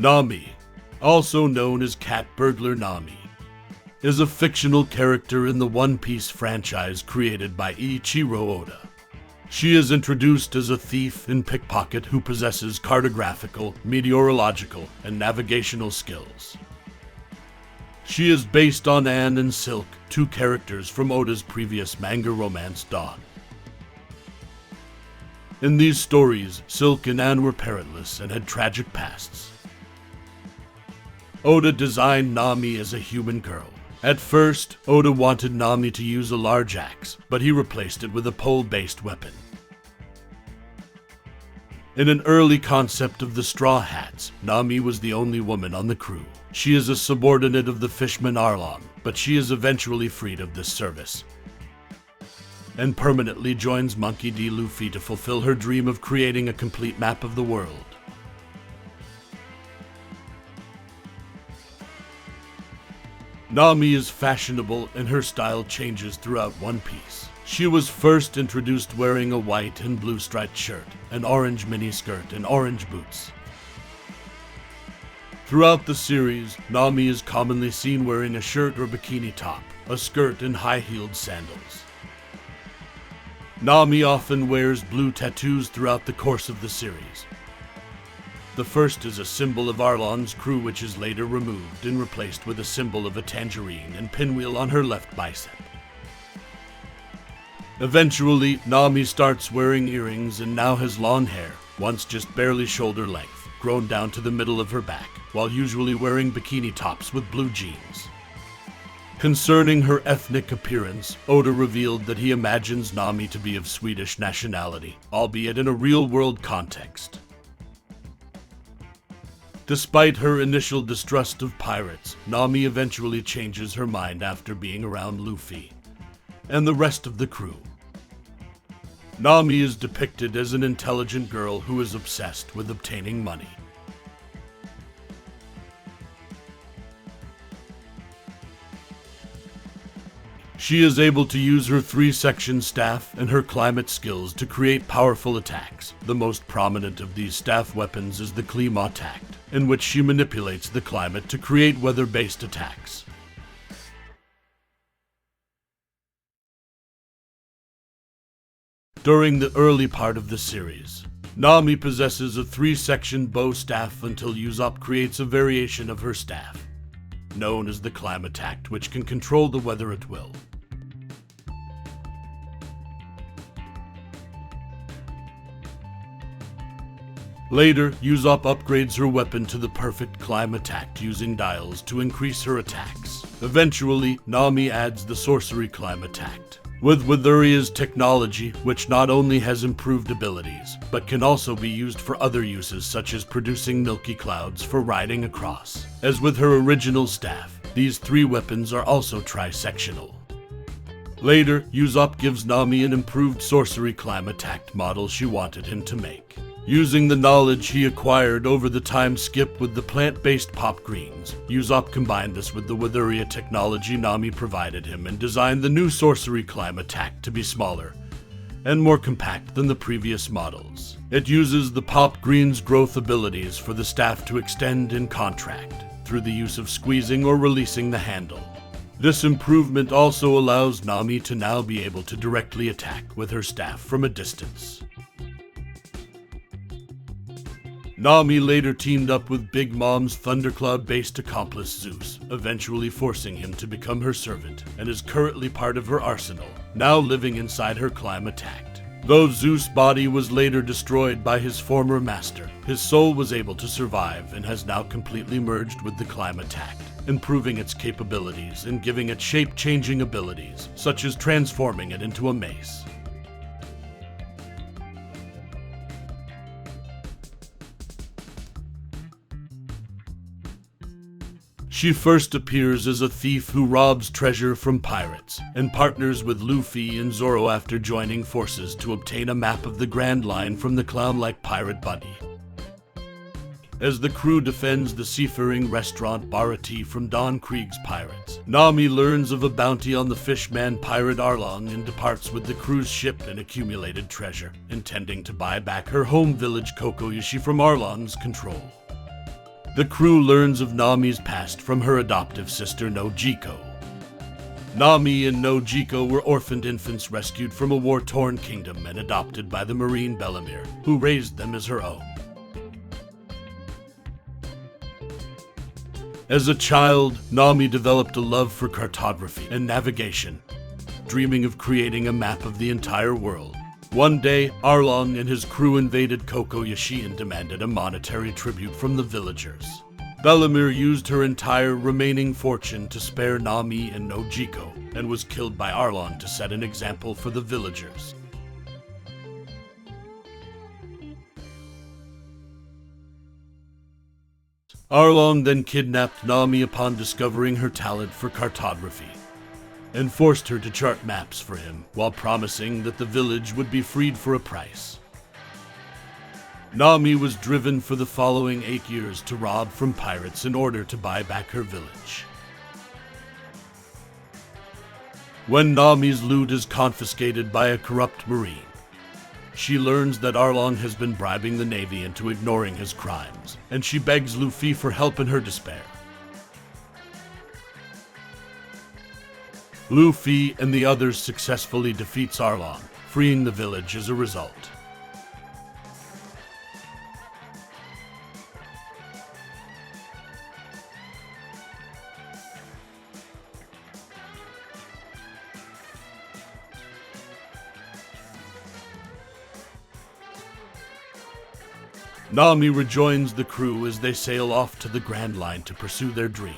Nami, also known as Cat Burglar Nami, is a fictional character in the One Piece franchise created by Ichiro Oda. She is introduced as a thief and pickpocket who possesses cartographical, meteorological, and navigational skills. She is based on Anne and Silk, two characters from Oda's previous manga romance Dawn. In these stories, Silk and Anne were parentless and had tragic pasts. Oda designed Nami as a human girl. At first, Oda wanted Nami to use a large axe, but he replaced it with a pole-based weapon. In an early concept of the Straw Hats, Nami was the only woman on the crew. She is a subordinate of the fishman Arlong, but she is eventually freed of this service and permanently joins Monkey D. Luffy to fulfill her dream of creating a complete map of the world. Nami is fashionable and her style changes throughout One Piece. She was first introduced wearing a white and blue striped shirt, an orange miniskirt, and orange boots. Throughout the series, Nami is commonly seen wearing a shirt or bikini top, a skirt, and high-heeled sandals. Nami often wears blue tattoos throughout the course of the series. The first is a symbol of Arlong's crew, which is later removed and replaced with a symbol of a tangerine and pinwheel on her left bicep. Eventually, Nami starts wearing earrings and now has long hair, once just barely shoulder length, grown down to the middle of her back, while usually wearing bikini tops with blue jeans. Concerning her ethnic appearance, Oda revealed that he imagines Nami to be of Swedish nationality, albeit in a real-world context. Despite her initial distrust of pirates, Nami eventually changes her mind after being around Luffy and the rest of the crew. Nami is depicted as an intelligent girl who is obsessed with obtaining money. She is able to use her 3-section staff and her climate skills to create powerful attacks. The most prominent of these staff weapons is the Klima Tact, in which she manipulates the climate to create weather-based attacks. During the early part of the series, Nami possesses a 3-section bow staff until Usopp creates a variation of her staff, known as the Climate Tact, which can control the weather at will. Later, Usopp upgrades her weapon to the perfect Climate Tact using dials to increase her attacks. Eventually, Nami adds the Sorcery Climate Tact, with Withuria's technology, which not only has improved abilities, but can also be used for other uses such as producing milky clouds for riding across. As with her original staff, these 3 weapons are also tri-sectional. Later, Usopp gives Nami an improved Sorcery Climate Tact model she wanted him to make. Using the knowledge he acquired over the time skip with the plant-based pop greens, Usopp combined this with the Withuria technology Nami provided him and designed the new Sorcery Climate Tact to be smaller and more compact than the previous models. It uses the pop green's growth abilities for the staff to extend and contract through the use of squeezing or releasing the handle. This improvement also allows Nami to now be able to directly attack with her staff from a distance. Nami later teamed up with Big Mom's Thundercloud-based accomplice Zeus, eventually forcing him to become her servant, and is currently part of her arsenal, now living inside her Climate Tact. Though Zeus' body was later destroyed by his former master, his soul was able to survive and has now completely merged with the Climate Tact, improving its capabilities and giving it shape-changing abilities, such as transforming it into a mace. She first appears as a thief who robs treasure from pirates, and partners with Luffy and Zoro after joining forces to obtain a map of the Grand Line from the clown-like pirate Bunny. As the crew defends the seafaring restaurant Barati from Don Krieg's pirates, Nami learns of a bounty on the fishman pirate Arlong and departs with the crew's ship and accumulated treasure, intending to buy back her home village Kokoyoshi from Arlong's control. The crew learns of Nami's past from her adoptive sister Nojiko. Nami and Nojiko were orphaned infants rescued from a war-torn kingdom and adopted by the Marine Bellamere, who raised them as her own. As a child, Nami developed a love for cartography and navigation, dreaming of creating a map of the entire world. One day, Arlong and his crew invaded Kokoyashi and demanded a monetary tribute from the villagers. Bellamere used her entire remaining fortune to spare Nami and Nojiko, and was killed by Arlong to set an example for the villagers. Arlong then kidnapped Nami upon discovering her talent for cartography, and forced her to chart maps for him, while promising that the village would be freed for a price. Nami was driven for the following 8 years to rob from pirates in order to buy back her village. When Nami's loot is confiscated by a corrupt marine, she learns that Arlong has been bribing the Navy into ignoring his crimes, and she begs Luffy for help in her despair. Luffy and the others successfully defeats Arlong, freeing the village as a result. Nami rejoins the crew as they sail off to the Grand Line to pursue their dream.